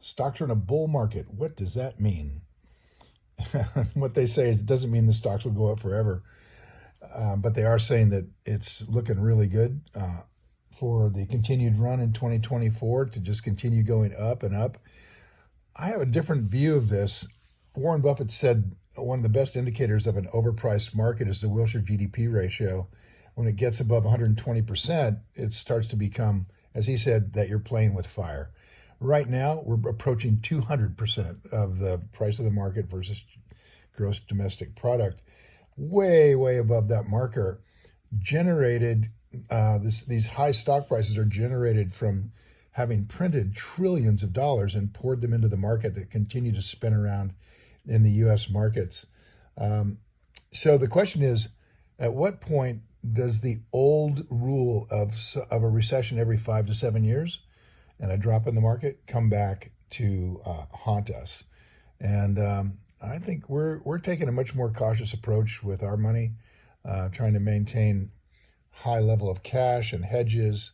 Stocks are in a bull market. What does that mean? What they say is it doesn't mean the stocks will go up forever, but they are saying that it's looking really good for the continued run in 2024 to just continue going up and up. I have a different view of this. Warren Buffett said one of the best indicators of an overpriced market is the Wilshire GDP ratio. When it gets above 120%, it starts to become, as he said, that you're playing with fire. Right now, we're approaching 200% of the price of the market versus gross domestic product, way, way above that marker. Generated, these high stock prices are generated from having printed trillions of dollars and poured them into the market that continue to spin around in the U.S. markets. So the question is, at what point does the old rule of a recession every 5 to 7 years and a drop in the market come back to haunt us? And I think we're taking a much more cautious approach with our money, trying to maintain high level of cash and hedges,